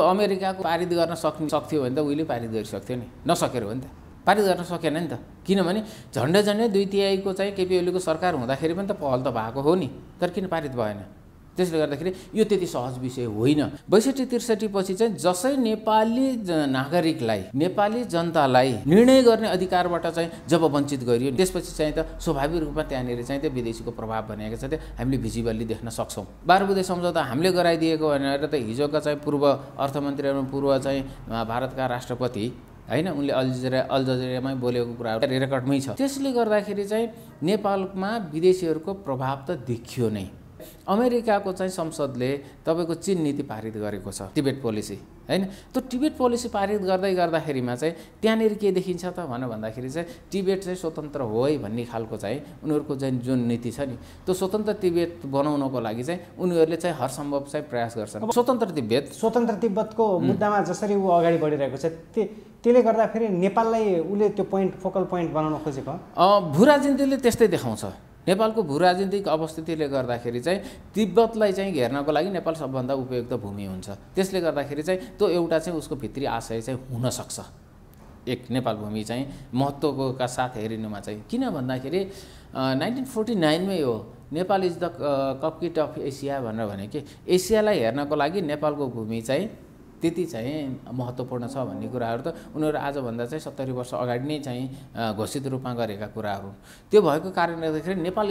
अमेरिकाको पारित गर्न सक्थ्यो भने त उहिले पारित गरिसक्थ्यो नि, नसकेर हो नि त, पारित गर्न सकेन नि त। किनभने झन्डै 2/3 चाहिँ केपी ओलीको सरकार हुँदाखेरि पनि त पहल त भएको हो नि, तर किन पारित भएन? त्यसले गर्दाखेरि यो त्यति सहज विषय होइन। 62-63 पछि चाहिँ जसै नेपाली नागरिकलाई, नेपाली जनतालाई निर्णय गर्ने अधिकारबाट चाहिँ जब वञ्चित गरियो त्यसपछि चाहिँ त स्वाभाविक रूपमा त्यहाँनिर चाहिँ त्यो विदेशीको प्रभाव भनेको छ, त्यो हामीले भिजिबली देख्न सक्छौँ। 12 बुँदे सम्झौता हामीले गराइदिएको भनेर त हिजोका चाहिँ पूर्व अर्थमन्त्री एवं पूर्व चाहिँ भारतका राष्ट्रपति हैन, उनले अल जजिरामै बोलेको कुरा रेकर्डमै छ। त्यसले गर्दाखेरि चाहिँ नेपालमा विदेशीहरूको प्रभाव त देखियो नै। अमेरिकाको चाहिँ संसदले तपाईको चीन नीति पारित गरेको छ, टिबेट पोलिसी हैन। त्यो टिबेट पोलिसी पारित गर्दाखेरिमा चाहिँ त्यहाँनिर के देखिन्छ त भन्दाखेरि चाहिँ टिबेट चाहिँ स्वतन्त्र हो है भन्ने खालको चाहिँ उनीहरूको चाहिँ जुन नीति छ नि, त्यो स्वतन्त्र टिबेट बनाउनको लागि चाहिँ उनीहरूले चाहिँ हरसम्भव चाहिँ प्रयास गर्छन्। स्वतन्त्र तिब्बतको मुद्दामा जसरी ऊ अगाडि बढिरहेको छ त्यसले गर्दाखेरि नेपाललाई उले त्यो फोकल पोइन्ट बनाउन खोजेको भू राजनीतिले त्यस्तै देखाउँछ। नेपालको भू राजनीतिक अवस्थितिले गर्दाखेरि चाहिँ तिब्बतलाई चाहिँ घेर्नको लागि नेपाल सबभन्दा उपयुक्त भूमि हुन्छ। त्यसले गर्दाखेरि चाहिँ त्यो एउटा चाहिँ उसको भित्री आशय चाहिँ हुन सक्छ, एक नेपाल भूमि चाहिँ महत्त्वका साथ हेरिनुमा चाहिँ। किन भन्दाखेरि 1949 मै हो Nepal is the cockpit of Asia भनेर भने कि एसियालाई हेर्नको लागि नेपालको भूमि चाहिँ त्यति चाहिँ महत्त्वपूर्ण छ भन्ने कुराहरू त उनीहरू आजभन्दा चाहिँ 70 वर्ष अगाडि नै चाहिँ घोषित रूपमा गरेका कुराहरू। त्यो भएको कारणले गर्दाखेरि नेपाल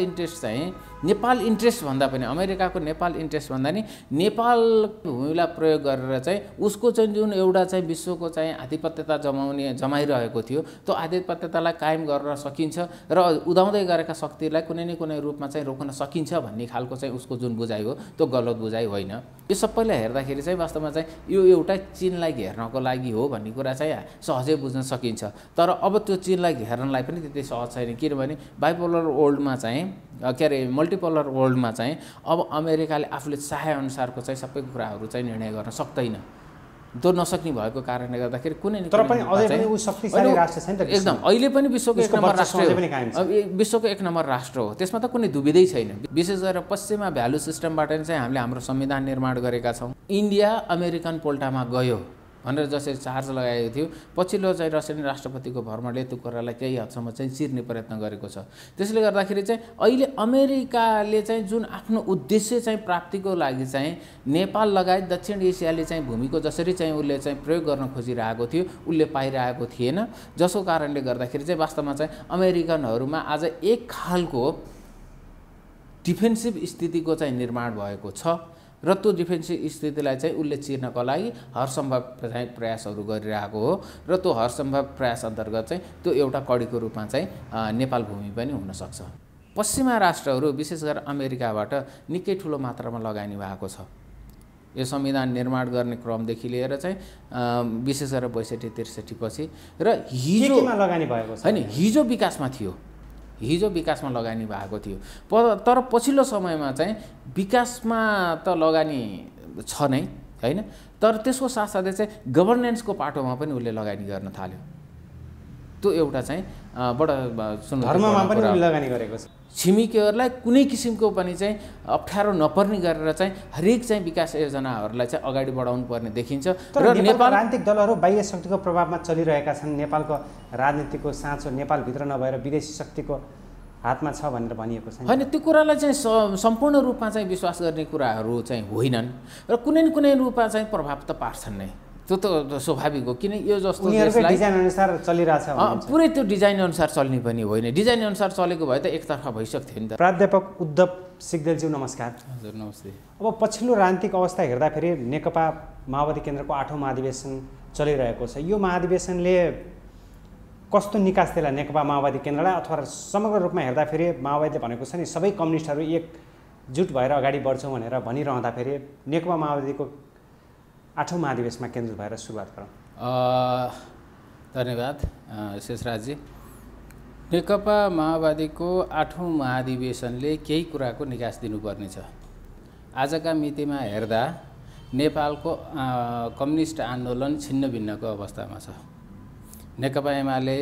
इन्ट्रेस्ट भन्दा पनि अमेरिकाको नेपाल इन्ट्रेस्ट भन्दा नि नेपाल भूमिलाई प्रयोग गरेर चाहिँ उसको चाहिँ जुन एउटा चाहिँ विश्वको चाहिँ आधिपत्यता जमाइरहेको थियो त्यो आधिपत्यतालाई कायम गर्न सकिन्छ र उदाउँदै गरेका शक्तिलाई कुनै न कुनै रूपमा चाहिँ रोक्न सकिन्छ भन्ने खालको चाहिँ उसको जुन बुझाइ हो त्यो गलत बुझाइ होइन। यो सबैलाई हेर्दाखेरि चाहिँ वास्तवमा चाहिँ यो एउटा चीनलाई घेर्नको लागि हो भन्ने कुरा चाहिँ सहजै बुझ्न सकिन्छ। तर अब त्यो चीनलाई घेर्नलाई पनि त्यति सहज छैन, किनभने बाइपोलर वर्ल्डमा चाहिँ मल्टिपोलर वर्ल्डमा चाहिँ अब अमेरिकाले आफूले चाहे अनुसारको चाहिँ सबै कुराहरू चाहिँ निर्णय गर्न सक्दैन। त्यो नसक्ने भएको कारणले गर्दाखेरि कुनै तर पनि अझै पनि उ शक्तिशाली राष्ट्र छ नि त, एकदम अहिले पनि विश्वको 1 नम्बर राष्ट्र हो, विश्वको 1 नम्बर राष्ट्र हो, त्यसमा त कुनै दुविधै छैन। विशेष गरेर पश्चिमा भ्यालु सिस्टमबाट चाहिँ हामीले हाम्रो संविधान निर्माण गरेका छौँ। इन्डिया अमेरिकन पोल्टामा गयो भनेर जसरी चार्ज लगाएको थियो, पछिल्लो चाहिँ रसियन राष्ट्रपतिको भ्रमणले त्यो कुरालाई केही हदसम्म चाहिँ चिर्ने प्रयत्न गरेको छ। त्यसले गर्दाखेरि चाहिँ अहिले अमेरिकाले चाहिँ जुन आफ्नो उद्देश्य चाहिँ प्राप्तिको लागि चाहिँ नेपाल लगायत दक्षिण एसियाले चाहिँ भूमिको जसरी चाहिँ उसले चाहिँ प्रयोग गर्न खोजिरहेको थियो उसले पाइरहेको थिएन, जसको कारणले गर्दाखेरि चाहिँ वास्तवमा चाहिँ अमेरिकनहरूमा आज एक खालको डिफेन्सिभ स्थितिको चाहिँ निर्माण भएको छ र त्यो डिफेन्सिभ स्थितिलाई चाहिँ उसले चिर्नको लागि हरसम्भव चाहिँ प्रयासहरू गरिरहेको हो र त्यो हरसम्भव प्रयास अन्तर्गत चाहिँ त्यो एउटा कडीको रूपमा चाहिँ नेपाल भूमि पनि हुनसक्छ। पश्चिमा राष्ट्रहरू विशेष गरेर अमेरिकाबाट निकै ठुलो मात्रामा लगानी भएको छ। यो संविधान निर्माण गर्ने क्रमदेखि लिएर चाहिँ विशेष गरेर 62-63 पछि र हिजोमा लगानी भएको छ हैन, हिजो विकासमा थियो, हिजो विकासमा लगानी भएको थियो। तर पछिल्लो समयमा चाहिँ विकासमा त लगानी छ नै हैन, तर त्यसको साथसाथै चाहिँ गभर्नेन्सको पाटोमा पनि उसले लगानी गर्न थाल्यो। त्यो एउटा चाहिँ बडा धर्ममा पनि लगानी गरेको छ। छिमेकीहरूलाई कुनै किसिमको पनि चाहिँ अप्ठ्यारो नपर्ने गरेर चाहिँ हरेक चाहिँ विकास योजनाहरूलाई चाहिँ अगाडि बढाउनु पर्ने देखिन्छ। र नेपाल राजनीतिक दलहरू बाह्य शक्तिको प्रभावमा चलिरहेका छन्। नेपालको राजनीतिको साँचो नेपालभित्र नभएर विदेशी शक्तिको हातमा छ भनेर भनिएको छ हैन। त्यो कुरालाई चाहिँ सम्पूर्ण रूपमा चाहिँ विश्वास गर्ने कुराहरू चाहिँ होइनन् र कुनै न कुनै रूपमा चाहिँ प्रभाव त पार्छन् नै, त्यो त स्वाभाविक हो। किन यो जस्तो देशलाई डिजाइन अनुसार चलिरहेछ पुरै त्यो डिजाइन अनुसार चल्ने पनि होइन, डिजाइन अनुसार चलेको भए त एकतर्फा भइसक्थ्यो नि त। प्राध्यापक उद्धव सिग्देलज्यू नमस्कार। हजुर नमस्ते। अब पछिल्लो राजनीतिक अवस्था हेर्दाखेरि नेकपा माओवादी केन्द्रको 8औं महाधिवेशन चलिरहेको छ। यो महाधिवेशनले कस्तो निकास देला नेकपा माओवादी केन्द्रलाई, अथवा समग्र रूपमा हेर्दाखेरि माओवादीले भनेको छ नि सबै कम्युनिस्टहरू एकजुट भएर अगाडि बढ्छौँ भनेर भनिरहँदाखेरि नेकपा माओवादीको 8औं महाधिवेशनमा केन्द्रित भएर सुरुवात गरौँ। धन्यवाद शेषराजजी। नेकपा माओवादीको 8औं महाधिवेशनले केही कुराको निकास दिनुपर्ने छ। आजका मितिमा हेर्दा नेपालको कम्युनिस्ट आन्दोलन छिन्न भिन्नको अवस्थामा छ। नेकपा एमाले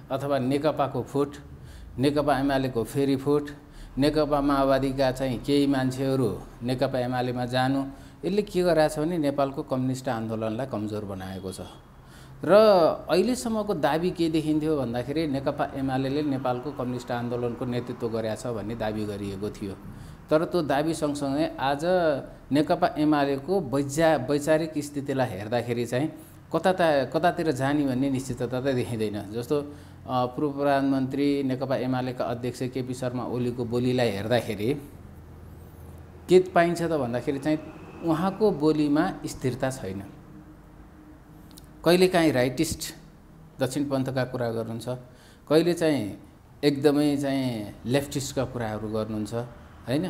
अथवा नेकपाको फुट, नेकपा एमालेको फेरि फुट, नेकपा माओवादीका चाहिँ केही मान्छेहरू नेकपा एमालेमा जानु, यसले के गरेछ भने नेपालको कम्युनिस्ट आन्दोलनलाई कमजोर बनाएको छ र अहिलेसम्मको दाबी के देखिन्थ्यो भन्दाखेरि नेकपा एमाले नेपालको कम्युनिस्ट आन्दोलनको नेतृत्व गरेछ भन्ने दाबी गरिएको थियो। तर त्यो दाबी सँगसँगै आज नेकपा एमालेको वैचारिक स्थितिलाई हेर्दाखेरि चाहिँ कतातिर जाने भन्ने निश्चितता त देखिँदैन। जस्तो पूर्व प्रधानमन्त्री नेकपा एमालेका अध्यक्ष केपी शर्मा ओलीको बोलीलाई हेर्दाखेरि के पाइन्छ त भन्दाखेरि चाहिँ उहाँको बोलीमा स्थिरता छैन। कहिलेकाहीँ राइटिस्ट दक्षिणपन्थका कुरा गर्नुहुन्छ, कहिले चाहिँ एकदमै चाहिँ लेफ्टिस्टका कुराहरू गर्नुहुन्छ हैन।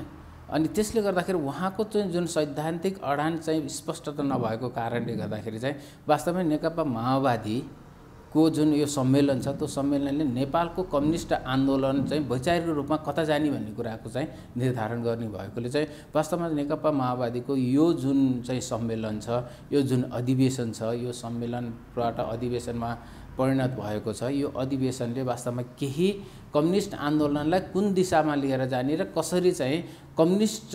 अनि त्यसले गर्दाखेरि उहाँको चाहिँ जुन सैद्धान्तिक अडान चाहिँ स्पष्टता नभएको कारणले गर्दाखेरि चाहिँ वास्तवमै नेकपा माओवादीको जुन यो सम्मेलन छ त्यो सम्मेलनले नेपालको कम्युनिस्ट आन्दोलन चाहिँ वैचारिक रूपमा कता जाने भन्ने कुराको चाहिँ निर्धारण गर्ने भएकोले चाहिँ वास्तवमा नेकपा माओवादीको यो जुन चाहिँ सम्मेलन छ, यो जुन अधिवेशन छ, यो सम्मेलनबाट अधिवेशनमा परिणत भएको छ, यो अधिवेशनले वास्तवमा केही कम्युनिस्ट आन्दोलनलाई कुन दिशामा लिएर जाने र कसरी चाहिँ कम्युनिस्ट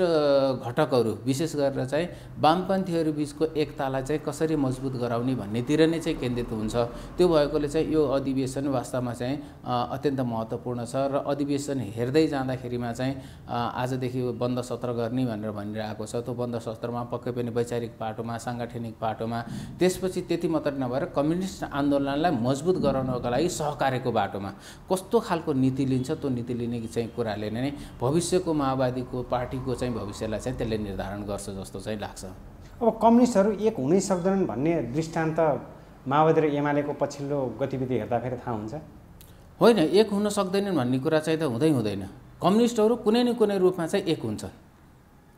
घटकहरू विशेष गरेर चाहिँ वामपन्थीहरू बिचको एकतालाई चाहिँ कसरी मजबुत गराउने भन्नेतिर नै चाहिँ केन्द्रित हुन्छ। त्यो भएकोले चाहिँ यो अधिवेशन वास्तवमा चाहिँ अत्यन्त महत्त्वपूर्ण छ र अधिवेशन हेर्दै जाँदाखेरिमा चाहिँ आजदेखि बन्द सत्र गर्ने भनेर भनिरहेको छ। त्यो बन्द सत्रमा पक्कै पनि वैचारिक पाटोमा, साङ्गठनिक पाटोमा, त्यसपछि त्यति मात्र नभएर कम्युनिस्ट आन्दोलनलाई मजबुत गराउनका लागि सहकार्यको बाटोमा कस्तो खालको नीति लिन्छ त्यो नीति लिने चाहिँ कुराले नै भविष्यको माओवादीको पार्टीको चाहिँ भविष्यलाई चाहिँ त्यसले निर्धारण गर्छ जस्तो चाहिँ लाग्छ। अब कम्युनिस्टहरू एक हुनै सक्दैनन् भन्ने दृष्टान्त माओवादी र एमालेको पछिल्लो गतिविधि हेर्दाखेरि थाहा हुन्छ। होइन, एक हुन सक्दैनन् भन्ने कुरा चाहिँ त हुँदैन। कम्युनिस्टहरू कुनै न कुनै रूपमा चाहिँ एक हुन्छ।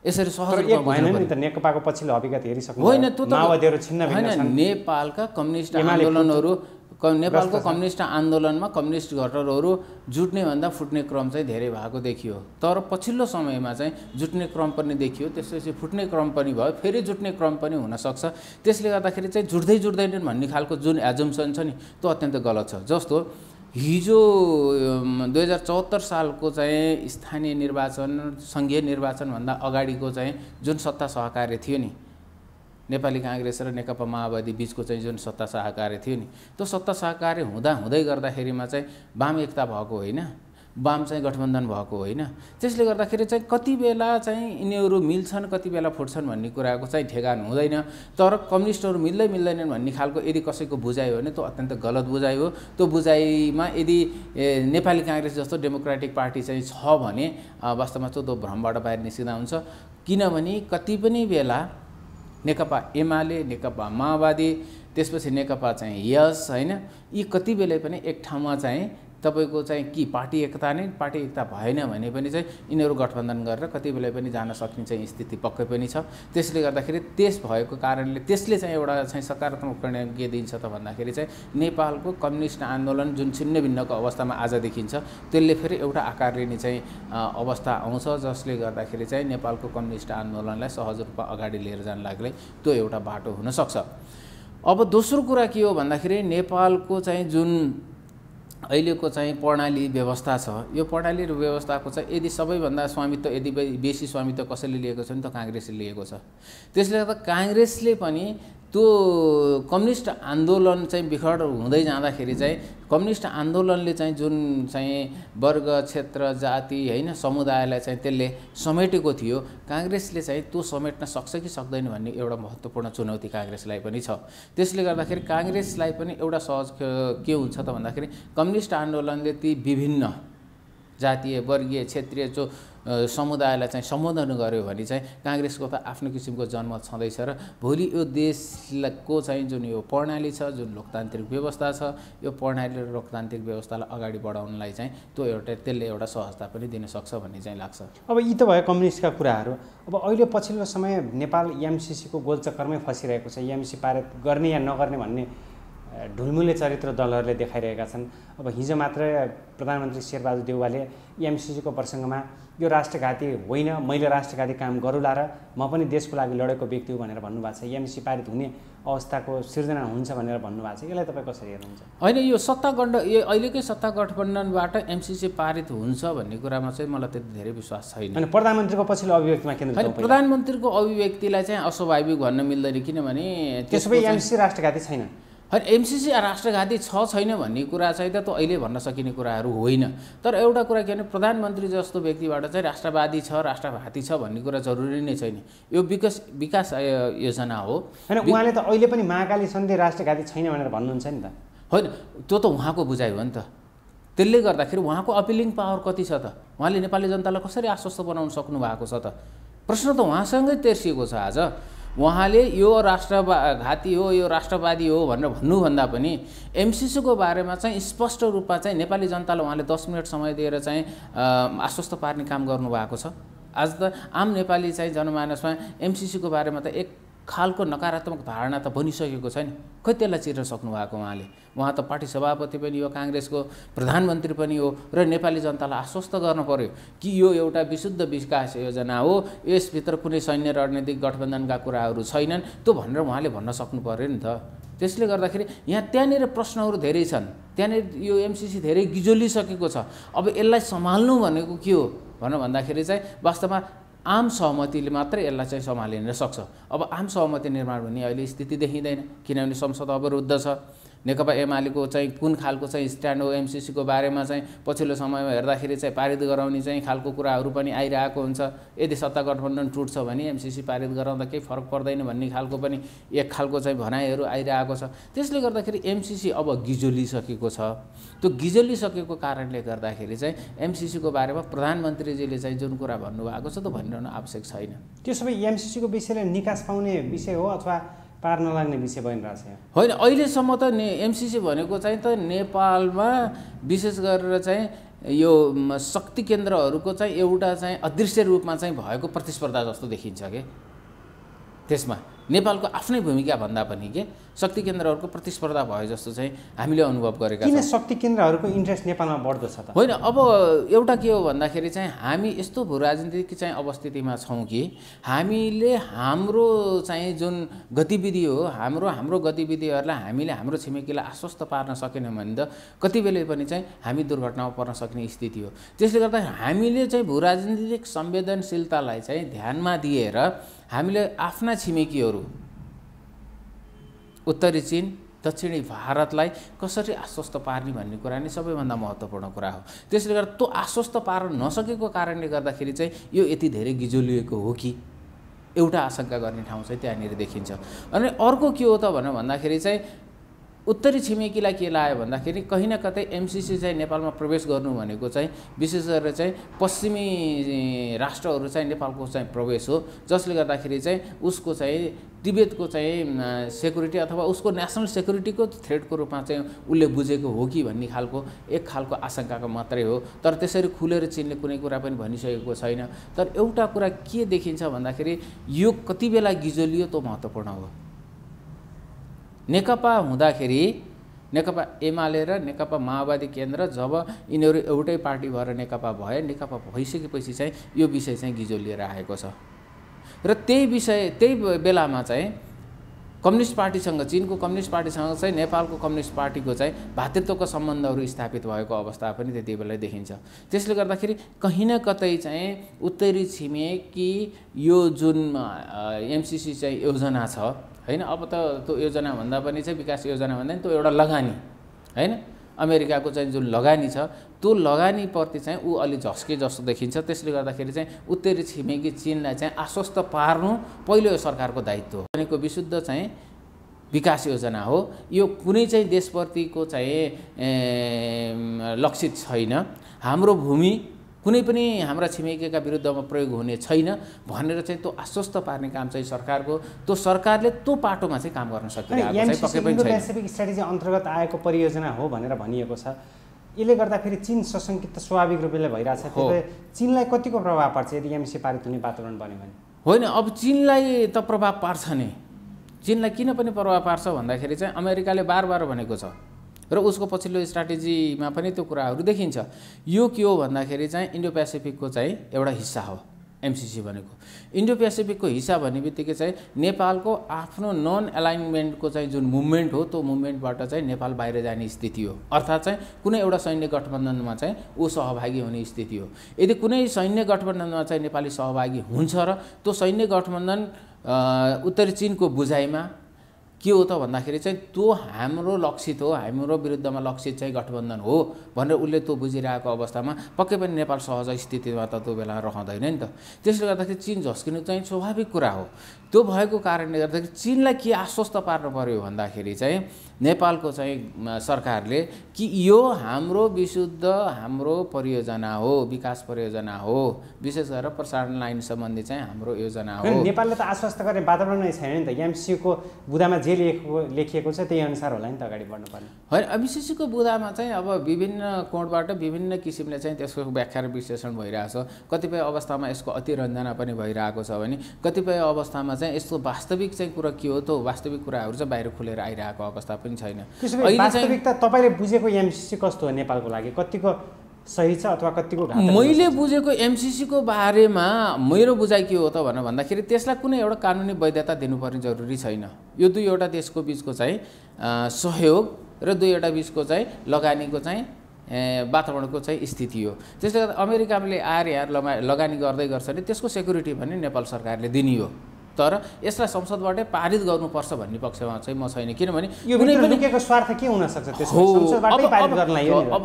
यसरी सहज रूपमा भएन नि त। नेकपाको पछिल्लो अभिगत हेरिसक्नु होइन, त्यो त माओवादीहरू छिन्न भिन्न छन्। नेपालका कम्युनिस्ट आन्दोलनहरू नेपालको कम्युनिस्ट आन्दोलनमा कम्युनिस्ट घटकहरू जुट्ने भन्दा फुट्ने क्रम चाहिँ धेरै भएको देखियो। तर पछिल्लो समयमा चाहिँ जुट्ने क्रम पनि देखियो, त्यसपछि फुट्ने क्रम पनि भयो, फेरि जुट्ने क्रम पनि हुनसक्छ। त्यसले गर्दाखेरि चाहिँ जुट्दैनन् भन्ने खालको जुन एजम्सन छ नि त्यो अत्यन्त गलत छ। जस्तो हिजो 2074 सालको चाहिँ स्थानीय निर्वाचन, सङ्घीय निर्वाचनभन्दा अगाडिको चाहिँ जुन सत्ता सहकार्य थियो नि, नेपाली काङ्ग्रेस र नेकपा माओवादी बिचको चाहिँ जुन सत्ता सहकार्य थियो नि, त्यो सत्ता सहकार्य हुँदै गर्दाखेरिमा चाहिँ वाम एकता भएको होइन, वाम चाहिँ गठबन्धन भएको होइन। त्यसले गर्दाखेरि चाहिँ कति बेला चाहिँ यिनीहरू मिल्छन्, कति बेला फुट्छन् भन्ने कुराको चाहिँ ठेगान हुँदैन। तर कम्युनिस्टहरू मिल्दैनन् भन्ने खालको यदि कसैको बुझाइ हो भने त्यो अत्यन्त गलत बुझाइ हो। त्यो बुझाइमा यदि नेपाली काङ्ग्रेस जस्तो डेमोक्रेटिक पार्टी चाहिँ छ भने वास्तवमा त्यो भ्रमबाट बाहिर निस्किँदा हुन्छ। किनभने कति पनि बेला नेकपा एमाले, नेकपा माओवादी, त्यसपछि नेकपा चाहिँ यस होइन, यी कति बेला पनि एक ठाउँमा चाहिँ तपाईको चाहिँ कि पार्टी एकता भएन भने पनि चाहिँ यिनीहरू गठबन्धन गरेर कति बेला पनि जान सक्ने चाहिँ स्थिति पक्कै पनि छ। त्यसले गर्दाखेरि त्यस भएको कारणले त्यसले चाहिँ एउटा चाहिँ सकारात्मक परिणाम के दिन्छ त भन्दाखेरि चाहिँ नेपालको कम्युनिस्ट आन्दोलन जुन छिन्न भिन्नको अवस्थामा आज देखिन्छ त्यसले फेरि एउटा आकार लिने चाहिँ अवस्था आउँछ, जसले गर्दाखेरि चाहिँ नेपालको कम्युनिस्ट आन्दोलनलाई सहज रूपमा अगाडि लिएर जान लाग्दै त्यो एउटा बाटो हुन सक्छ। अब दोस्रो कुरा के हो भन्दाखेरि नेपालको चाहिँ जुन अहिलेको चाहिँ प्रणाली व्यवस्था छ, यो प्रणाली र व्यवस्थाको चाहिँ यदि सबैभन्दा स्वामित्व यदि बेसी स्वामित्व कसैले लिएको छ नि त काङ्ग्रेसले लिएको छ। त्यसले गर्दा काङ्ग्रेसले पनि त्यो कम्युनिस्ट आन्दोलन चाहिँ विखण्ड हुँदै जाँदाखेरि चाहिँ कम्युनिस्ट आन्दोलनले चाहिँ जुन चाहिँ वर्ग, क्षेत्र, जाति होइन समुदायलाई चाहिँ त्यसले समेटेको थियो, काङ्ग्रेसले चाहिँ त्यो समेट्न सक्छ कि सक्दैन भन्ने एउटा महत्त्वपूर्ण चुनौती काङ्ग्रेसलाई पनि छ। त्यसले गर्दाखेरि काङ्ग्रेसलाई पनि एउटा सहज के हुन्छ त भन्दाखेरि कम्युनिस्ट आन्दोलनले ती विभिन्न जातीय, वर्गीय, क्षेत्रीय जो समुदायलाई चाहिँ सम्बोधन गर्यो भने चाहिँ काङ्ग्रेसको त आफ्नो किसिमको जनमत छँदैछ र भोलि यो देशको चाहिँ जुन यो प्रणाली छ, जुन लोकतान्त्रिक व्यवस्था छ, यो प्रणाली र लोकतान्त्रिक व्यवस्थालाई अगाडि बढाउनलाई चाहिँ त्यो त्यसले एउटा सहजता पनि दिन सक्छ भन्ने चाहिँ लाग्छ। अब यी त भयो कम्युनिस्टका कुराहरू। अब अहिले पछिल्लो समय नेपाल एमसिसीको गोलचक्करमै फसिरहेको छ। एमसिसी पारित गर्ने या नगर्ने भन्ने ढुलमुले चरित्र दलहरूले देखाइरहेका छन्। अब हिजो मात्र प्रधानमन्त्री शेरबहादुर देउवाले एमसिसीको प्रसङ्गमा यो राष्ट्रघाती होइन, मैले राष्ट्रघाती काम गरौँला र म पनि देशको लागि लडेको व्यक्ति हो भनेर भन्नुभएको छ। एमसिसी पारित हुने अवस्थाको सिर्जना हुन्छ भनेर भन्नुभएको छ। यसलाई तपाईँ कसरी हेर्नुहुन्छ? होइन, यो यो अहिलेकै सत्ता गठबन्धनबाट एमसिसी पारित हुन्छ भन्ने कुरामा चाहिँ मलाई त्यति धेरै विश्वास छैन। अनि प्रधानमन्त्रीको पछिल्लो अभिव्यक्तिमा केन्द्रित होइन, प्रधानमन्त्रीको अभिव्यक्तिलाई चाहिँ अस्वाभाविक भन्न मिल्दैन, किनभने त्यसो भए एमसिसी राष्ट्रघाती छैन। होइन, एमसिसी राष्ट्रघाती छैन भन्ने कुरा चाहिँ त अहिले भन्न सकिने कुराहरू होइन। तर एउटा कुरा के भने प्रधानमन्त्री जस्तो व्यक्तिबाट चाहिँ राष्ट्रवादी छ, राष्ट्रघाती छ भन्ने कुरा जरुरी नै छैन। यो विकास योजना हो। होइन, उहाँले त अहिले पनि महाकाली सन्धि राष्ट्रघाती छैन भनेर भन्नुहुन्छ नि त। होइन, त्यो त उहाँको बुझाइ हो नि त। त्यसले गर्दाखेरि उहाँको अपिलिङ पावर कति छ त? उहाँले नेपाली जनतालाई कसरी आश्वस्त बनाउन सक्नु भएको छ त? प्रश्न त उहाँसँगै तेर्सिएको छ। आज उहाँले यो राष्ट्रघाती हो, यो राष्ट्रवादी हो भनेर भन्नुभन्दा पनि एमसिसीको बारेमा चाहिँ स्पष्ट रूपमा चाहिँ नेपाली जनतालाई उहाँले 10 मिनट समय दिएर चाहिँ आश्वस्त पार्ने काम गर्नुभएको छ। आज त आम नेपाली चाहिँ जनमानसमा एमसिसीको बारेमा त एक खालको नकारात्मक धारणा त बनिसकेको छ नि। खै त्यसलाई चिर्न सक्नु भएको उहाँले? उहाँ त पार्टी सभापति पनि हो, काङ्ग्रेसको प्रधानमन्त्री पनि हो र नेपाली जनतालाई आश्वस्त गर्न पर्यो कि यो एउटा विशुद्ध विकास योजना हो, यसभित्र कुनै सैन्य रणनीतिक गठबन्धनका कुराहरू छैनन्, त्यो भनेर उहाँले भन्न सक्नु पर्यो नि त। त्यसले गर्दाखेरि त्यहाँनिर प्रश्नहरू धेरै छन्। त्यहाँनिर यो एमसिसी धेरै गिजोलिसकेको छ। अब यसलाई सम्हाल्नु भनेको के हो भनेर भन्दाखेरि चाहिँ वास्तवमा आम सहमतिले मात्रै यसलाई चाहिँ सम्हालिन सक्छ। अब आम सहमति निर्माण भन्ने अहिले स्थिति देखिँदैन, किनभने संसद अवरुद्ध छ। नेकपा एमालेको चाहिँ कुन खालको चाहिँ स्ट्यान्ड हो एमसिसीको बारेमा चाहिँ पछिल्लो समयमा हेर्दाखेरि चाहिँ पारित गराउने चाहिँ खालको कुराहरू पनि आइरहेको हुन्छ। यदि सत्ता गठबन्धन टुट्छ भने एमसिसी पारित गराउँदा केही फरक पर्दैन भन्ने खालको पनि एक खालको चाहिँ भनाइहरू आइरहेको छ। त्यसले गर्दाखेरि एमसिसी अब गिजोलिसकेको छ। त्यो गिजोलिसकेको कारणले गर्दाखेरि चाहिँ एमसिसीको बारेमा प्रधानमन्त्रीजीले चाहिँ जुन कुरा भन्नुभएको छ त्यो भनिरहनु आवश्यक छैन। त्यसो भए एमसिसीको विषयले निकास पाउने विषय हो अथवा पार नलाग्ने विषय बनिरहेछ? होइन, अहिलेसम्म त एमसिसी भनेको चाहिँ त नेपालमा विशेष गरेर चाहिँ यो शक्ति केन्द्रहरूको चाहिँ एउटा चाहिँ अदृश्य रूपमा चाहिँ भएको प्रतिस्पर्धा जस्तो देखिन्छ के। त्यसमा नेपालको आफ्नै भूमिका भन्दा पनि के शक्ति केन्द्रहरूको प्रतिस्पर्धा भयो जस्तो चाहिँ हामीले अनुभव गरेका छौँ। किन शक्ति केन्द्रहरूको इन्ट्रेस्ट नेपालमा बढ्दो छ त? होइन, अब एउटा के हो भन्दाखेरि चाहिँ हामी यस्तो भूराजनीतिक चाहिँ अवस्थितिमा छौँ कि हामीले हाम्रो चाहिँ जुन गतिविधि हो, हाम्रो गतिविधिहरूलाई हामीले हाम्रो छिमेकीलाई आश्वस्त पार्न सकेनौँ भने त कति बेला पनि चाहिँ हामी दुर्घटनामा पर्न सक्ने स्थिति हो। त्यसले गर्दा हामीले चाहिँ भूराजनीतिक संवेदनशीलतालाई चाहिँ ध्यानमा दिएर हामीले आफ्ना छिमेकीहरू उत्तरी चीन, दक्षिणी भारतलाई कसरी आश्वस्त पार्ने भन्ने कुरा नै सबैभन्दा महत्त्वपूर्ण कुरा हो। त्यसले गर्दा त्यो आश्वस्त पार्न नसकेको कारणले गर्दाखेरि चाहिँ यो यति धेरै गिजोलिएको हो कि एउटा आशंका गर्ने ठाउँ चाहिँ त्यहाँनिर देखिन्छ। अनि अर्को के हो त भनेर भन्दाखेरि चाहिँ उत्तरी छिमेकीलाई के लाग्यो भन्दाखेरि कहीँ न कतै एमसिसी चाहिँ नेपालमा प्रवेश गर्नु भनेको चाहिँ विशेष गरेर चाहिँ पश्चिमी राष्ट्रहरू चाहिँ नेपालको चाहिँ प्रवेश हो, जसले गर्दाखेरि चाहिँ उसको चाहिँ तिब्बतको चाहिँ सेक्युरिटी अथवा उसको नेसनल सेक्युरिटीको थ्रेटको रूपमा चाहिँ उसले बुझेको हो कि भन्ने खालको एक खालको आशंकाको मात्रै हो। तर त्यसरी खुलेर चीनले कुनै कुरा पनि भनिसकेको छैन। तर एउटा कुरा के देखिन्छ भन्दाखेरि यो कति बेला गिजोलियो त्यो महत्त्वपूर्ण हो। नेकपा हुँदाखेरि नेकपा एमाले र नेकपा माओवादी केन्द्र जब यिनीहरू एउटै पार्टी भएर नेकपा भए, नेकपा भइसकेपछि चाहिँ यो विषय चाहिँ गिजोलिएर आएको छ। र त्यही बेलामा चाहिँ कम्युनिस्ट पार्टीसँग, चीनको कम्युनिस्ट पार्टीसँग चाहिँ नेपालको कम्युनिस्ट पार्टीको चाहिँ भातृत्वको सम्बन्धहरू स्थापित भएको अवस्था पनि त्यति बेला देखिन्छ। त्यसले गर्दाखेरि कहीँ न कतै चाहिँ उत्तरी छिमेकी यो जुन एमसिसी चाहिँ योजना छ होइन, अब त त्यो योजना भन्दा पनि चाहिँ विकास योजना भन्दा पनि त्यो एउटा लगानी होइन, अमेरिकाको चाहिँ जुन लगानी छ त्यो लगानीप्रति चाहिँ ऊ अलि झस्के जस्तो देखिन्छ। त्यसले गर्दाखेरि चाहिँ उत्तरी छिमेकी चीनलाई चाहिँ आश्वस्त पार्नु पहिलो सरकारको दायित्व हो। भनेको विशुद्ध चाहिँ विकास योजना हो। यो कुनै चाहिँ देशप्रतिको चाहिँ लक्षित छैन। हाम्रो भूमि कुनै पनि हाम्रा छिमेकीका विरुद्धमा प्रयोग हुने छैन भनेर चाहिँ त्यो आश्वस्त पार्ने काम चाहिँ सरकारको, त्यो सरकारले त्यो पाटोमा चाहिँ काम गर्न सकिरहेको चाहिँ पक्कै पनि छैन। पेसिफिक स्ट्र्याटेजी अन्तर्गत आएको परियोजना हो भनेर भनिएको छ। यसले गर्दाखेरि चीन सशङ्कित त स्वाभाविक रूपले भइरहेछ। त्यसले चीनलाई कतिको प्रभाव पार्छ यदि एमसिसी पारित हुने वातावरण बन्यो भने? होइन, अब चीनलाई त प्रभाव पार्छ नै। चीनलाई किन पनि प्रभाव पार्छ भन्दाखेरि चाहिँ अमेरिकाले बार भनेको छ र उसको पछिल्लो स्ट्राटेजीमा पनि त्यो कुराहरू देखिन्छ। यो के हो भन्दाखेरि चाहिँ इन्डो पेसिफिकको चाहिँ एउटा हिस्सा हो एमसिसी भनेको। इन्डो पेसिफिकको हिस्सा भन्ने बित्तिकै चाहिँ नेपालको आफ्नो नन एलाइनमेन्टको चाहिँ जुन मुभमेन्ट हो त्यो मुभमेन्टबाट चाहिँ नेपाल बाहिर जाने स्थिति हो। अर्थात् चाहिँ कुनै एउटा सैन्य गठबन्धनमा चाहिँ ऊ सहभागी हुने स्थिति हो। यदि कुनै सैन्य गठबन्धनमा चाहिँ नेपाली सहभागी हुन्छ र त्यो सैन्य गठबन्धन उत्तरी चीनको बुझाइमा के हो त भन्दाखेरि चाहिँ त्यो हाम्रो लक्षित हो, हाम्रो विरुद्धमा लक्षित चाहिँ गठबन्धन हो भनेर उसले त्यो बुझिरहेको अवस्थामा पक्कै पनि नेपाल सहज स्थितिमा त त्यो बेला रहँदैन नि त। त्यसले गर्दाखेरि चीन झस्किनु चाहिँ स्वाभाविक कुरा हो। त्यो भएको कारणले गर्दाखेरि चीनलाई के आश्वस्त पार्नु पर्यो भन्दाखेरि चाहिँ नेपालको चाहिँ सरकारले कि यो हाम्रो विशुद्ध हाम्रो परियोजना हो, विकास परियोजना हो, विशेष गरेर प्रसारण लाइन सम्बन्धी चाहिँ हाम्रो योजना हो। नेपालले त आश्वस्त गर्ने वातावरण नै छैन नि त। एमसिसीको बुदामा जे लेखिएको छ त्यही अनुसार होला नि त अगाडि बढ्नुपर्ने। होइन, एमसिसीको बुदामा चाहिँ अब विभिन्न कोणबाट विभिन्न किसिमले चाहिँ त्यसको व्याख्या र विश्लेषण भइरहेछ। कतिपय अवस्थामा यसको अतिरञ्जना पनि भइरहेको छ भने कतिपय अवस्थामा चाहिँ यस्तो वास्तविक चाहिँ कुरा के हो त वास्तविक कुराहरू चाहिँ बाहिर खुलेर आइरहेको अवस्था पनि छैन। वास्तविकता तपाईँले बुझेको एमसिसी कस्तो हो नेपालको लागि, कतिको सही छ अथवा कतिको घातक? मैले बुझेको एमसिसीको बारेमा मेरो बुझाइ के हो त भनेर भन्दाखेरि त्यसलाई कुनै एउटा कानुनी वैधता दिनुपर्ने जरुरी छैन। यो दुईवटा देशको बिचको चाहिँ सहयोग र दुईवटा बिचको चाहिँ लगानीको चाहिँ वातावरणको चाहिँ स्थिति हो। त्यसले गर्दा अमेरिकाले आएर यहाँ लगानी गर्दै गर्छ भने त्यसको सेक्युरिटी भने नेपाल सरकारले दिने हो। तर यसलाई संसदबाटै पारित गर्नुपर्छ भन्ने पक्षमा चाहिँ म छैन। किनभने कुनै पनि लुकेको स्वार्थ के हुन सक्छ त्यसको संसदबाटै पारित गर्नलाई? अब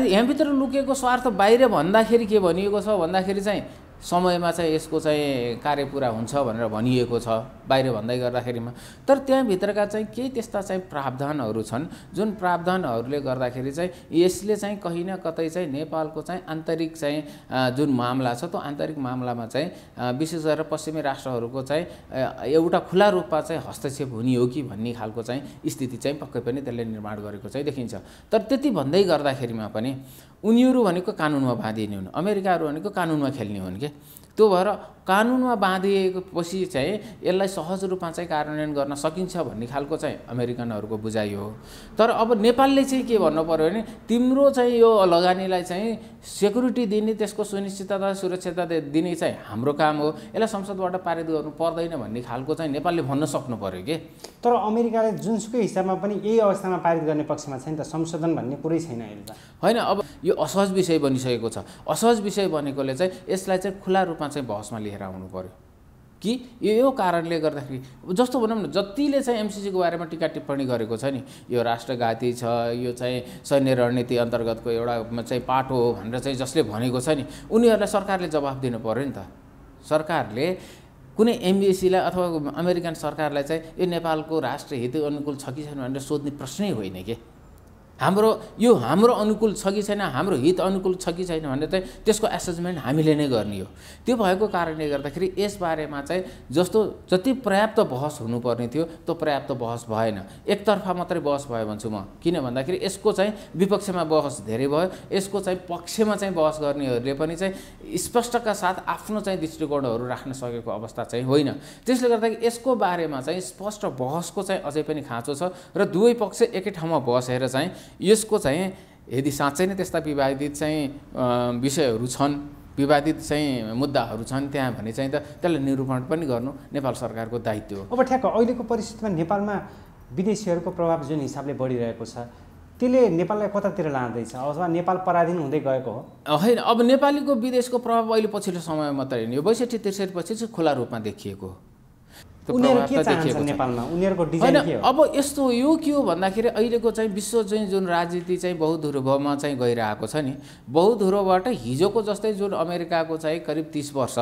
यहाँभित्र लुकेको स्वार्थ बाहिर भन्दाखेरि के भनिएको छ भन्दाखेरि चाहिँ समयमा चाहिँ यसको चाहिँ कार्य पुरा हुन्छ भनेर भनिएको छ बाहिर भन्दै गर्दाखेरिमा। तर त्यहाँभित्रका चाहिँ केही त्यस्ता चाहिँ प्रावधानहरू छन् जुन प्रावधानहरूले गर्दाखेरि चाहिँ यसले चाहिँ कहीँ न कतै चाहिँ नेपालको चाहिँ आन्तरिक चाहिँ जुन मामला छ त्यो आन्तरिक मामलामा चाहिँ विशेष गरेर पश्चिमी राष्ट्रहरूको चाहिँ एउटा खुला रूपमा चाहिँ हस्तक्षेप हुने हो कि भन्ने खालको चाहिँ स्थिति चाहिँ पक्कै पनि त्यसले निर्माण गरेको चाहिँ देखिन्छ। तर त्यति भन्दै गर्दाखेरिमा पनि उनीहरू भनेको कानुनमा बाँधिने हुन्, अमेरिकाहरू भनेको कानुनमा खेल्ने हुन् के। त्यो भएर कानुनमा बाँधिएपछि चाहिँ यसलाई सहज रूपमा चाहिँ कार्यान्वयन गर्न सकिन्छ भन्ने खालको चाहिँ अमेरिकनहरूको बुझाइ हो। तर अब नेपालले चाहिँ के भन्नु पर्यो भने तिम्रो चाहिँ यो लगानीलाई चाहिँ सेक्युरिटी दिने, त्यसको सुनिश्चितता सुरक्षितता दिने चाहिँ हाम्रो काम हो, यसलाई संसदबाट पारित गर्नु पर्दैन भन्ने खालको चाहिँ नेपालले भन्न सक्नु पर्यो के। तर अमेरिकाले जुनसुकै हिसाबमा पनि यही अवस्थामा पारित गर्ने पक्षमा छैन त, संशोधन भन्ने पुरै छैन अहिले त। होइन, अब यो असहज विषय बनिसकेको छ। असहज विषय बनेकोले चाहिँ यसलाई चाहिँ खुला रूपमा चाहिँ बहसमा लिएर आउनु पर्यो कि यो कारणले गर्दाखेरि जस्तो भनौँ न जतिले चाहिँ एमसिसीको बारेमा टिका टिप्पणी गरेको छ नि यो राष्ट्रघाती छ, यो चाहिँ सैन्य रणनीति अन्तर्गतको एउटा चाहिँ पाटो हो भनेर चाहिँ जसले भनेको छ नि उनीहरूलाई सरकारले जवाफ दिनु पर्यो नि त। सरकारले कुनै एमबिसीलाई अथवा अमेरिकन सरकारलाई चाहिँ यो नेपालको राष्ट्रहित अनुकूल छ कि छैन भनेर सोध्ने प्रश्नै होइन के। हाम्रो अनुकूल छ कि छैन, हाम्रो हित अनुकूल छ कि छैन भनेर चाहिँ त्यसको एसेसमेन्ट हामीले नै गर्ने हो। त्यो भएको कारणले गर्दाखेरि यसबारेमा चाहिँ जति पर्याप्त बहस हुनुपर्ने थियो त्यो पर्याप्त बहस भएन, एकतर्फा मात्रै बहस भयो भन्छु म। किन भन्दाखेरि यसको चाहिँ विपक्षमा बहस धेरै भयो, यसको चाहिँ पक्षमा चाहिँ बहस गर्नेहरूले पनि चाहिँ स्पष्टका साथ आफ्नो चाहिँ दृष्टिकोणहरू राख्न सकेको अवस्था चाहिँ होइन। त्यसले गर्दाखेरि यसको बारेमा चाहिँ स्पष्ट बहसको चाहिँ अझै पनि खाँचो छ र दुवै पक्ष एकै ठाउँमा बसेर चाहिँ यसको चाहिँ यदि साँच्चै नै त्यस्ता विवादित चाहिँ विषयहरू छन्, विवादित चाहिँ मुद्दाहरू छन् त्यहाँ भने चाहिँ त त्यसलाई निरूपण पनि गर्नु नेपाल सरकारको दायित्व हो। अब ठ्याक्क अहिलेको परिस्थितिमा नेपालमा विदेशीहरूको प्रभाव जुन हिसाबले बढिरहेको छ त्यसले नेपाललाई कतातिर लाँदैछ अथवा नेपाल पराधीन हुँदै गएको हो? होइन, अब नेपालीको विदेशको प्रभाव अहिले पछिल्लो समयमा मात्रै होइन, यो 62-63 पछि चाहिँ खुला रूपमा देखिएको हो। उनीहरू के चाहन्छन् नेपालमा, उनीहरूको डिजाइन के हो? अब यस्तो यो के हो भन्दाखेरि अहिलेको चाहिँ विश्व चाहिँ जुन राजनीति चाहिँ बहुध्रुवमा चाहिँ गइरहेको छ नि, बहुध्रुवबाट हिजोको जस्तै जुन अमेरिकाको चाहिँ करिब 30 वर्ष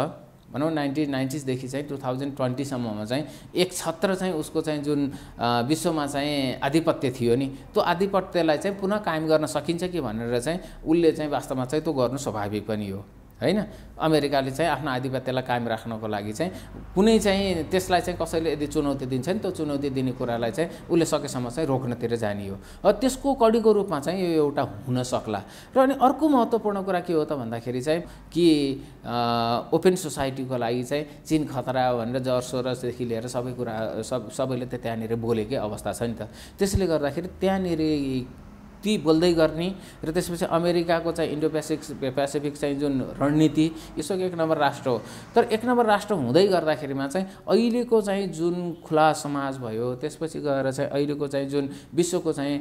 भनौँ 1990s देखि चाहिँ 2020 सम्ममा चाहिँ एक छत्र चाहिँ उसको चाहिँ जुन विश्वमा चाहिँ आधिपत्य थियो नि त्यो आधिपत्यलाई चाहिँ पुनः कायम गर्न सकिन्छ कि भनेर चाहिँ उसले चाहिँ वास्तवमा चाहिँ त्यो गर्नु स्वाभाविक पनि हो। हैन। अमेरिकाले चाहिँ आफ्नो आधिपत्यलाई कायम राख्नको लागि चाहिँ कुनै चाहिँ त्यसलाई चाहिँ कसैले यदि चुनौती दिन्छ नि त्यो चुनौती दिने कुरालाई चाहिँ उसले सकेसम्म चाहिँ रोक्नतिर जाने हो। त्यसको कडीको रूपमा चाहिँ यो एउटा हुन सक्ला। र अनि अर्को महत्त्वपूर्ण कुरा के हो त भन्दाखेरि चाहिँ कि ओपन सोसाइटीको लागि चाहिँ चीन खतरा हो भनेर जर्ज सोरसदेखि लिएर सबै कुरा सबैले त त्यहाँनिर बोलेकै अवस्था छ नि त। त्यसले गर्दाखेरि त्यहाँनिर ती बोल्दै गर्ने र त्यसपछि अमेरिकाको चाहिँ इन्डो पेसिफिक चाहिँ जुन रणनीति यसो एक नम्बर राष्ट्र हो। तर एक नम्बर राष्ट्र हुँदै गर्दाखेरिमा चाहिँ अहिलेको चाहिँ जुन खुला समाज भयो त्यसपछि गएर चाहिँ अहिलेको चाहिँ जुन विश्वको चाहिँ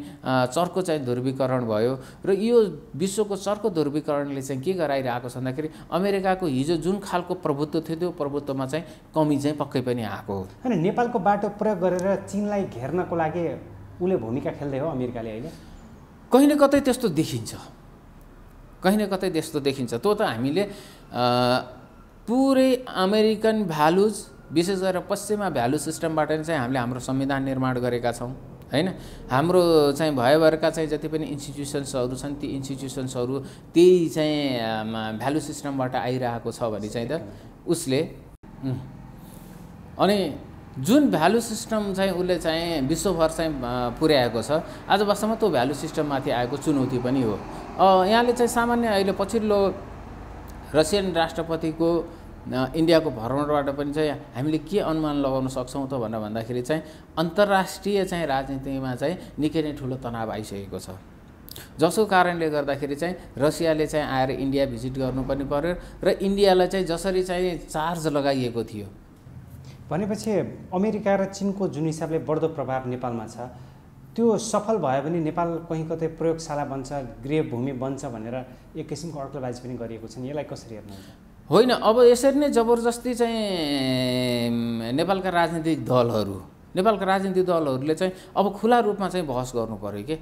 चर्को चाहिँ ध्रुवीकरण भयो र यो विश्वको चर्को ध्रुवीकरणले चाहिँ के गराइरहेको छ भन्दाखेरि अमेरिकाको हिजो जुन खालको प्रभुत्व थियो त्यो प्रभुत्वमा चाहिँ कमी चाहिँ पक्कै पनि आएको हो। होइन, नेपालको बाटो प्रयोग गरेर चीनलाई घेर्नको लागि उसले भूमिका खेल्दै हो अमेरिकाले अहिले? कहीँ न कतै त्यस्तो देखिन्छ, कहीँ न कतै त्यस्तो देखिन्छ। त्यो त हामीले पुरै अमेरिकन भ्यालुज विशेष गरेर पश्चिमा भ्यालु सिस्टमबाट चाहिँ हामीले हाम्रो संविधान निर्माण गरेका छौँ हैन। हाम्रो चाहिँ भएभरका चाहिँ जति पनि इन्स्टिट्युसन्सहरू छन् ती इन्स्टिट्युसन्सहरू त्यही चाहिँ भ्यालु सिस्टमबाट आइरहेको छ भने चाहिँ त उसले अनि जुन भ्यालु सिस्टम चाहिँ उसले चाहिँ विश्वभर चाहिँ पुर्याएको छ आज वास्तवमा त्यो भ्यालु सिस्टममाथि आएको चुनौती पनि हो। यहाँले चाहिँ सामान्य अहिले पछिल्लो रसियन राष्ट्रपतिको इन्डियाको भ्रमणबाट पनि चाहिँ हामीले के अनुमान लगाउन सक्छौँ त भनेर भन्दाखेरि चाहिँ अन्तर्राष्ट्रिय चाहिँ राजनीतिमा चाहिँ निकै नै ठुलो तनाव आइसकेको छ, जसको कारणले गर्दाखेरि चाहिँ रसियाले चाहिँ आएर इन्डिया भिजिट गर्नुपर्ने पर्यो र इन्डियालाई चाहिँ जसरी चाहिँ चार्ज लगाइएको थियो। भनेपछि अमेरिका र चीनको जुन हिसाबले बढ्दो प्रभाव नेपालमा छ त्यो सफल भयो भने नेपाल कहीँ कतै प्रयोगशाला बन्छ, गृहभूमि बन्छ भनेर एक किसिमको अड्कलबाजी पनि गरिएको छ नि, यसलाई कसरी हेर्नुहुन्छ? होइन, अब यसरी नै जबरजस्ती चाहिँ नेपालका राजनीतिक दलहरूले चाहिँ अब खुला रूपमा चाहिँ बहस गर्नु पर्यो के।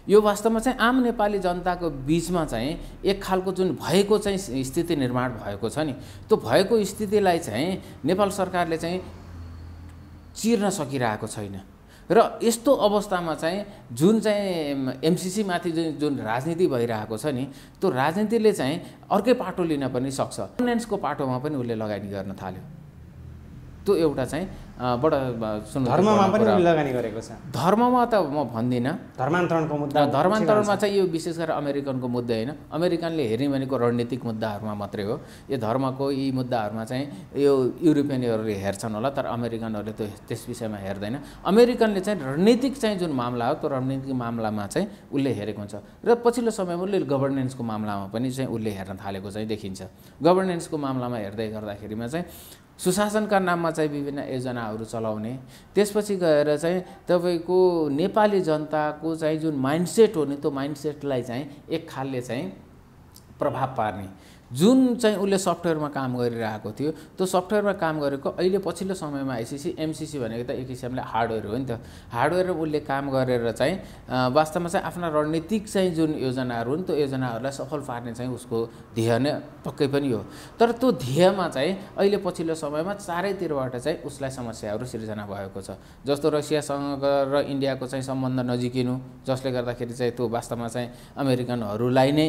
यो वास्तवमा चाहिँ आम नेपाली जनताको बीचमा चाहिँ एक खालको जुन भएको चाहिँ स्थिति निर्माण भएको छ नि त्यो भएको स्थितिलाई चाहिँ नेपाल सरकारले चाहिँ चिर्न सकिरहेको छैन र यस्तो अवस्थामा चाहिँ जुन चाहिँ एमसीसी माथि जुन राजनीति भइरहेको छ नि त्यो राजनीतिले चाहिँ अर्कै पाटो लिन पनि सक्छ। गभर्नेन्सको पाटोमा पनि उसले लगानी गर्न थाल्यो। त्यो एउटा चाहिँ बडा धर्ममा पनि लगानी गरेको छ। धर्ममा त म भन्दिनँ, धर्मान्तरणको मुद्दा, धर्मान्तरणमा चाहिँ यो विशेष गरेर अमेरिकनको मुद्दा होइन, अमेरिकनले हेर्ने भनेको रणनीतिक मुद्दाहरूमा मात्रै हो। यो धर्मको यी मुद्दाहरूमा चाहिँ यो युरोपियनहरूले हेर्छन् होला तर अमेरिकनहरूले त त्यस विषयमा हेर्दैन। अमेरिकनले चाहिँ रणनीतिक चाहिँ जुन मामला हो त्यो रणनीतिक मामलामा चाहिँ उसले हेरेको हुन्छ र पछिल्लो समयमा उसले गभर्नेन्सको मामलामा पनि चाहिँ उसले हेर्न थालेको चाहिँ देखिन्छ। गभर्नेन्सको मामलामा हेर्दै गर्दाखेरिमा चाहिँ सुशासनका नाममा चाहिँ विभिन्न योजनाहरू चलाउने, त्यसपछि गएर चाहिँ तपाईँको नेपाली जनताको चाहिँ जुन माइन्डसेट हो नि त्यो माइन्डसेटलाई चाहिँ एक खालले चाहिँ प्रभाव पार्ने जुन चाहिँ उसले सफ्टवेयरमा काम गरिरहेको थियो त्यो सफ्टवेयरमा काम गरेको अहिले पछिल्लो समयमा एमसीसी भनेको त एक किसिमले हार्डवेयर हो नि त। हार्डवेयर उसले काम गरेर चाहिँ वास्तवमा चाहिँ आफ्ना रणनीतिक चाहिँ जुन योजनाहरू हुन् त्यो योजनाहरूलाई सफल पार्ने चाहिँ उसको ध्येय नै पक्कै पनि हो। तर त्यो ध्येयमा चाहिँ अहिले पछिल्लो समयमा चारैतिरबाट चाहिँ उसलाई समस्याहरू सिर्जना भएको छ। जस्तो रसियासँग र इन्डियाको चाहिँ सम्बन्ध नजिकिनु जसले गर्दाखेरि चाहिँ त्यो वास्तवमा चाहिँ अमेरिकनहरूलाई नै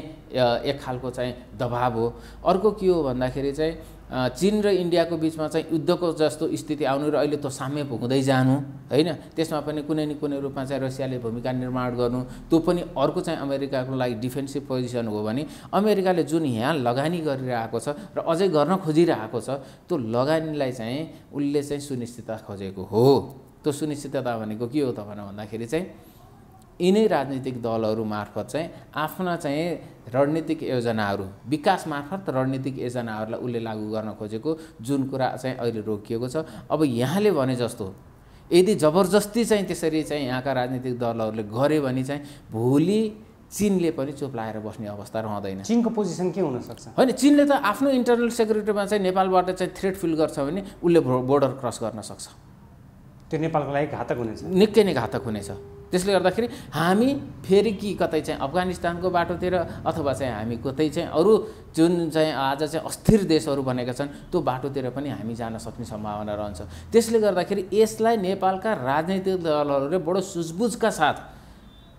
एक खालको चाहिँ दबाब हो। अर्को के हो भन्दाखेरि चाहिँ चीन र इन्डियाको बिचमा चाहिँ युद्धको जस्तो स्थिति आउनु र अहिले त्यो साम्य पुग्दै जानु हैन, त्यसमा पनि कुनै न कुनै रूपमा चाहिँ रसियाले भूमिका निर्माण गर्नु त्यो पनि अर्को चाहिँ अमेरिकाको लागि डिफेन्सिभ पोजिसन हो भने अमेरिकाले जुन यहाँ लगानी गरिरहेको छ र अझै गर्न खोजिरहेको छ त्यो लगानीलाई चाहिँ उसले चाहिँ सुनिश्चितता खोजेको हो। त्यो सुनिश्चितता भनेको के हो त भन्दाखेरि चाहिँ यिनै राजनीतिक दलहरू मार्फत चाहिँ आफ्ना चाहिँ रणनीतिक योजनाहरू विकास मार्फत रणनीतिक योजनाहरूलाई उसले लागू गर्न खोजेको जुन कुरा चाहिँ अहिले रोकिएको छ। अब यहाँले भने जस्तो यदि जबरजस्ती चाहिँ त्यसरी चाहिँ यहाँका राजनीतिक दलहरूले गरे भने चाहिँ भोलि चीनले पनि चुप लाएर बस्ने अवस्था रहँदैन। चीनको पोजिसन के हुन सक्छ? होइन, चीनले त आफ्नो इन्टरनल सेक्युरिटीमा चाहिँ नेपालबाट चाहिँ थ्रेट फिल गर्छ भने उसले बोर्डर क्रस गर्न सक्छ। त्यो नेपालको लागि घातक हुनेछ, निकै नै घातक हुनेछ। त्यसले गर्दाखेरि हामी फेरि कि कतै चाहिँ अफगानिस्तानको बाटोतिर अथवा चाहिँ हामी कतै चाहिँ अरू जुन चाहिँ आज चाहिँ अस्थिर देशहरू बनेका छन् त्यो बाटोतिर पनि हामी जान सक्ने सम्भावना रहन्छ। त्यसले गर्दाखेरि यसलाई नेपालका राजनीतिक दलहरूले बडो सुझबुझका साथ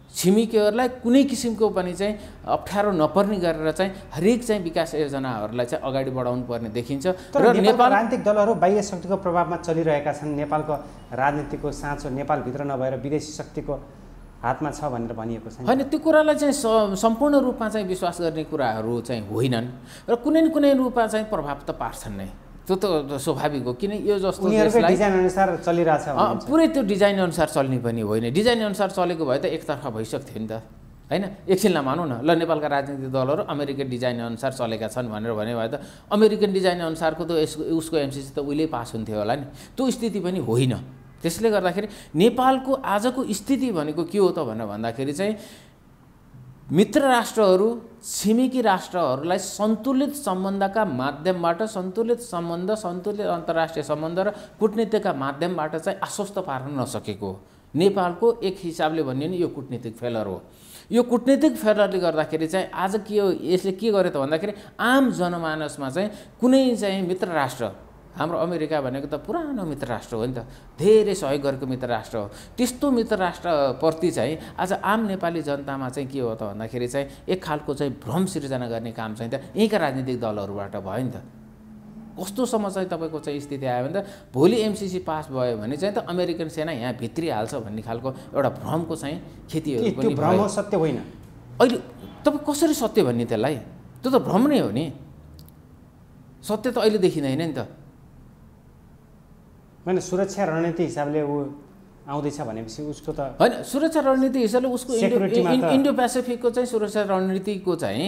छिमेकीहरूलाई कुनै किसिमको पनि चाहिँ अप्ठ्यारो नपर्ने गरेर चाहिँ हरेक चाहिँ विकास योजनाहरूलाई चाहिँ अगाडि बढाउनु पर्ने देखिन्छ। र नेपाल राजनीतिक दलहरू बाह्य शक्तिको प्रभावमा चलिरहेका छन्। नेपालको राजनीतिको साँचो नेपालभित्र नभएर विदेशी शक्तिको हातमा छ भनेर भनिएको छ। होइन, त्यो कुरालाई चाहिँ सम्पूर्ण रूपमा चाहिँ विश्वास गर्ने कुराहरू चाहिँ होइनन् र कुनै न कुनै रूपमा चाहिँ प्रभाव त पार्छन् नै। त्यो त स्वाभाविक हो, किन यो जस्तो डिजाइन अनुसार चलिरहेछ पुरै त्यो डिजाइन अनुसार चल्ने पनि होइन। डिजाइन अनुसार चलेको भए त एकतर्फा भइसक्थ्यो नि त, होइन? एकछिनलाई मानौँ न, ल नेपालका राजनीतिक दलहरू अमेरिकन डिजाइन अनुसार चलेका छन् भनेर भन्यो भए त अमेरिकन डिजाइन अनुसारको त उसको एमसिसी त उहिले पास हुन्थ्यो होला नि। त्यो स्थिति पनि होइन। त्यसले गर्दाखेरि नेपालको आजको स्थिति भनेको के हो त भनेर भन्दाखेरि चाहिँ मित्र राष्ट्रहरू, छिमेकी राष्ट्रहरूलाई सन्तुलित सम्बन्धका माध्यमबाट, सन्तुलित सम्बन्ध, सन्तुलित अन्तर्राष्ट्रिय सम्बन्ध र कूटनीतिका माध्यमबाट चाहिँ आश्वस्त पार्न नसकेको नेपालको एक हिसाबले भन्यो नि यो कूटनीतिक फेलर हो। यो कूटनीतिक फेलरले गर्दाखेरि चाहिँ आज के हो, यसले के गर्यो त भन्दाखेरि आम जनमानसमा चाहिँ कुनै चाहिँ मित्र राष्ट्र, हाम्रो अमेरिका भनेको त पुरानो मित्र राष्ट्र हो नि त, धेरै सहयोग गरेको मित्र राष्ट्र हो। त्यस्तो मित्र राष्ट्रप्रति चाहिँ आज आम नेपाली जनतामा चाहिँ के हो त भन्दाखेरि चाहिँ एक खालको चाहिँ भ्रम सिर्जना गर्ने काम चाहिँ त यहीँका राजनीतिक दलहरूबाट भयो नि त। कस्तोसम्म चाहिँ तपाईँको चाहिँ स्थिति आयो भने त भोलि एमसिसी पास भयो भने चाहिँ त अमेरिकन सेना यहाँ भित्रिहाल्छ भन्ने खालको एउटा भ्रमको चाहिँ खेतीहरू पनि भयो। सत्य होइन। अहिले तपाईँ कसरी सत्य भन्ने त्यसलाई? त्यो त भ्रम नै हो नि। सत्य त अहिले देखिँदैन नि त। होइन, सुरक्षा रणनीति हिसाबले ऊ आउँदैछ भनेपछि उसको त होइन, सुरक्षा रणनीति हिसाबले उसको इन्डो पेसिफिकको चाहिँ सुरक्षा रणनीतिको चाहिँ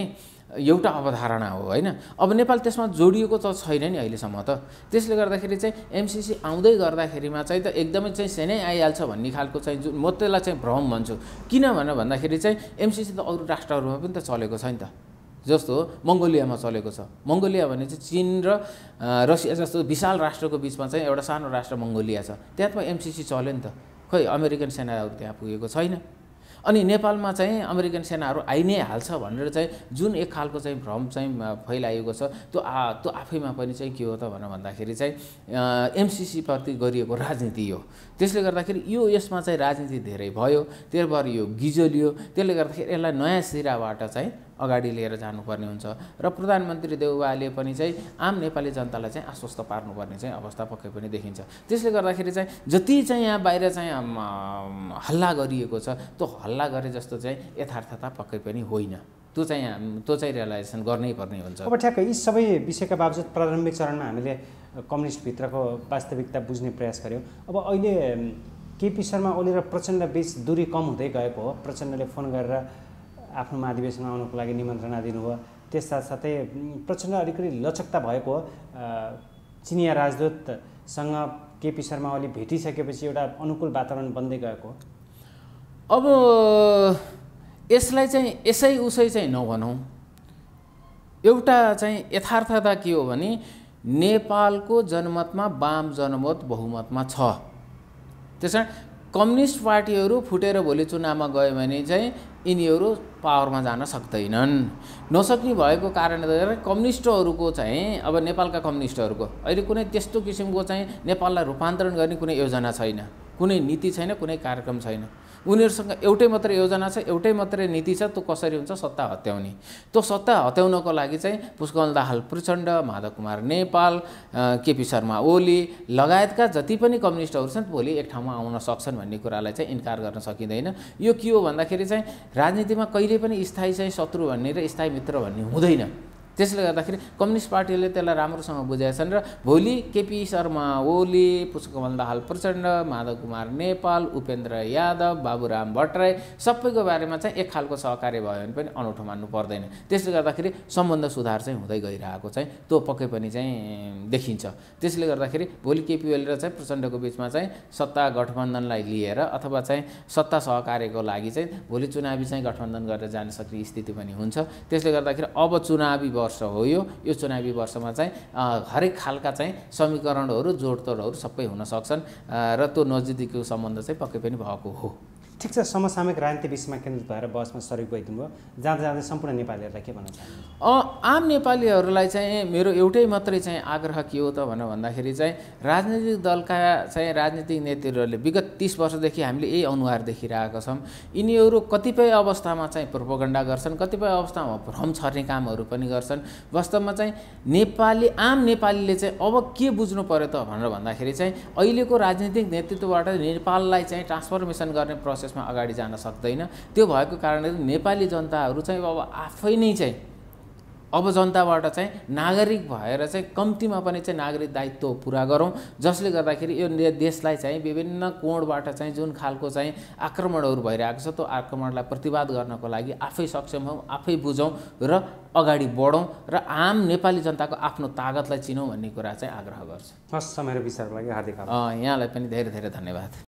एउटा अवधारणा हो, होइन? अब नेपाल त्यसमा जोडिएको त छैन नि अहिलेसम्म त। त्यसले गर्दाखेरि चाहिँ एमसिसी आउँदै गर्दाखेरिमा चाहिँ त एकदमै चाहिँ सेनै आइहाल्छ भन्ने खालको चाहिँ जुन म त्यसलाई चाहिँ भ्रम भन्छु। किन भनेर भन्दाखेरि चाहिँ एमसिसी त अरू राष्ट्रहरूमा पनि त चलेको छ नि त। जस्तो मङ्गोलियामा चलेको छ। मङ्गोलिया भने चाहिँ चीन र रसिया जस्तो विशाल राष्ट्रको बिचमा चाहिँ एउटा सानो राष्ट्र मङ्गोलिया छ, त्यहाँ एमसिसी चल्यो नि त। खोइ अमेरिकन सेनाहरू त्यहाँ पुगेको छैन। अनि नेपालमा चाहिँ अमेरिकन सेनाहरू आइ नै हाल्छ भनेर चाहिँ जुन एक खालको चाहिँ भ्रम चाहिँ फैलाइएको छ, त्यो आफैमा पनि चाहिँ के हो त भनेर भन्दाखेरि चाहिँ एमसिसी प्रति गरिएको राजनीति हो। त्यसले गर्दाखेरि यसमा चाहिँ राजनीति धेरै भयो, त्यही भएर यो गिजोलियो। त्यसले गर्दाखेरि यसलाई नयाँ सिराबाट चाहिँ अगाडि लिएर जानुपर्ने हुन्छ र प्रधानमन्त्री देउवाले पनि चाहिँ आम नेपाली जनतालाई चाहिँ आश्वस्त पार्नुपर्ने चाहिँ अवस्था पक्कै पनि देखिन्छ। त्यसले गर्दाखेरि चाहिँ जति चाहिँ यहाँ बाहिर चाहिँ हल्ला गरिएको छ त्यो हल्ला गरे जस्तो चाहिँ यथार्थता पक्कै पनि होइन। त्यो चाहिँ रियलाइजेसन गर्नै पर्ने हुन्छ। अब ठ्याक्कै यी सबै विषयका बावजुद प्रारम्भिक चरणमा हामीले कम्युनिस्टभित्रको वास्तविकता बुझ्ने प्रयास गऱ्यौँ। अब अहिले केपी शर्मा ओली र प्रचण्ड बिच दूरी कम हुँदै गएको हो। प्रचण्डले फोन गरेर आफ्नो महाधिवेशनमा आउनुको लागि निमन्त्रणा दिनुभयो। त्यस साथसाथै प्रचण्ड अलिकति लचकता भएको हो। चिनिया राजदूतसँग केपी शर्मा ओली भेटिसकेपछि एउटा अनुकूल वातावरण बन्दै गएको हो। अब यसलाई चाहिँ यसै उसै चाहिँ नभनौँ। एउटा चाहिँ यथार्थता के हो भने नेपालको जनमतमा वाम जनमत बहुमतमा छ। त्यसकारण कम्युनिस्ट पार्टीहरू फुटेर भोलि चुनावमा गयो भने चाहिँ यिनीहरू पावरमा जान सक्दैनन्। नसक्ने भएको कारणले गर्दा कम्युनिस्टहरूको चाहिँ अब नेपालका कम्युनिस्टहरूको अहिले कुनै त्यस्तो किसिमको चाहिँ नेपाललाई रूपान्तरण गर्ने कुनै योजना छैन, कुनै नीति छैन, कुनै कार्यक्रम छैन। उनीहरूसँग एउटै मात्रै योजना छ, एउटै मात्रै नीति छ। त्यो कसरी हुन्छ? सत्ता हत्याउने। त्यो सत्ता हत्याउनको लागि चाहिँ पुष्पकमल दाहाल प्रचण्ड, माधव कुमार नेपाल, केपी शर्मा ओली लगायतका जति पनि कम्युनिस्टहरू छन् भोलि एक ठाउँमा आउन सक्छन् भन्ने कुरालाई चाहिँ इन्कार गर्न सकिँदैन। यो के हो भन्दाखेरि चाहिँ राजनीतिमा कहिले पनि स्थायी चाहिँ शत्रु भन्ने र स्थायी मित्र भन्ने हुँदैन। त्यसले गर्दाखेरि कम्युनिस्ट पार्टीले त्यसलाई राम्रोसँग बुझेका छन् र भोलि केपी शर्मा ओली, पुष्पकमल दाहाल प्रचण्ड, माधव कुमार नेपाल, उपेन्द्र यादव, बाबुराम भट्टराई सबैको बारेमा चाहिँ एक खालको सहकार्य भयो भने पनि अनौठो मान्नु पर्दैन। त्यसले गर्दाखेरि सम्बन्ध सुधार चाहिँ हुँदै गइरहेको चाहिँ त्यो पक्कै पनि चाहिँ देखिन्छ। त्यसले गर्दाखेरि भोलि केपी ओली र चाहिँ प्रचण्डको बिचमा चाहिँ सत्ता गठबन्धनलाई लिएर अथवा चाहिँ सत्ता सहकार्यको लागि चाहिँ भोलि चुनावी चाहिँ गठबन्धन गरेर जान सक्ने स्थिति पनि हुन्छ। त्यसले गर्दाखेरि अब चुनावी वर्ष हो यो चुनावी वर्षमा चाहिँ हरेक खालका चाहिँ समीकरणहरू जोडतोडहरू सबै हुन सक्छन् र त्यो नजिकको सम्बन्ध चाहिँ पक्कै पनि भएको हो। ठिक छ, समसामयिक राजनीति विषयमा केन्द्रित भएर बहसमा सरिक भइदिनु भयो। जाँदा जाँदै सम्पूर्ण नेपालीहरूलाई के भन्न चाहनुहुन्छ? आम नेपालीहरूलाई चाहिँ मेरो एउटै मात्रै चाहिँ आग्रह के हो त भन्दाखेरि चाहिँ राजनीतिक दलका चाहिँ राजनीतिक नेतृत्वहरूले विगत 30 वर्षदेखि हामीले यही अनुहार देखिरहेका छौँ। यिनीहरू कतिपय अवस्थामा चाहिँ प्रोपोगन्डा गर्छन्, कतिपय अवस्थामा भ्रम छर्ने कामहरू पनि गर्छन्। वास्तवमा चाहिँ आम नेपालीले चाहिँ अब के बुझ्नु पर्यो त भनेर भन्दाखेरि चाहिँ अहिलेको राजनीतिक नेतृत्वबाट नेपाललाई चाहिँ ट्रान्सफर्मेसन गर्ने प्रोसेसमा अगाडि जान सक्दैन। त्यो भएको कारणले नेपाली जनताहरू चाहिँ अब आफै नै चाहिँ अब जनताबाट चाहिँ नागरिक भएर चाहिँ कम्तीमा पनि चाहिँ नागरिक दायित्व पुरा गरौँ, जसले गर्दाखेरि यो देशलाई चाहिँ विभिन्न कोणबाट चाहिँ जुन खालको चाहिँ आक्रमणहरू भइरहेको छ त्यो आक्रमणलाई प्रतिवाद गर्नको लागि आफै सक्षम हौँ, आफै बुझौँ र अगाडि बढौँ र आम नेपाली जनताको आफ्नो तागतलाई चिनौँ भन्ने कुरा चाहिँ आग्रह गर्छु। हस्, समय र विचारको लागि हार्दिक आभार। यहाँलाई पनि धेरै धेरै धन्यवाद।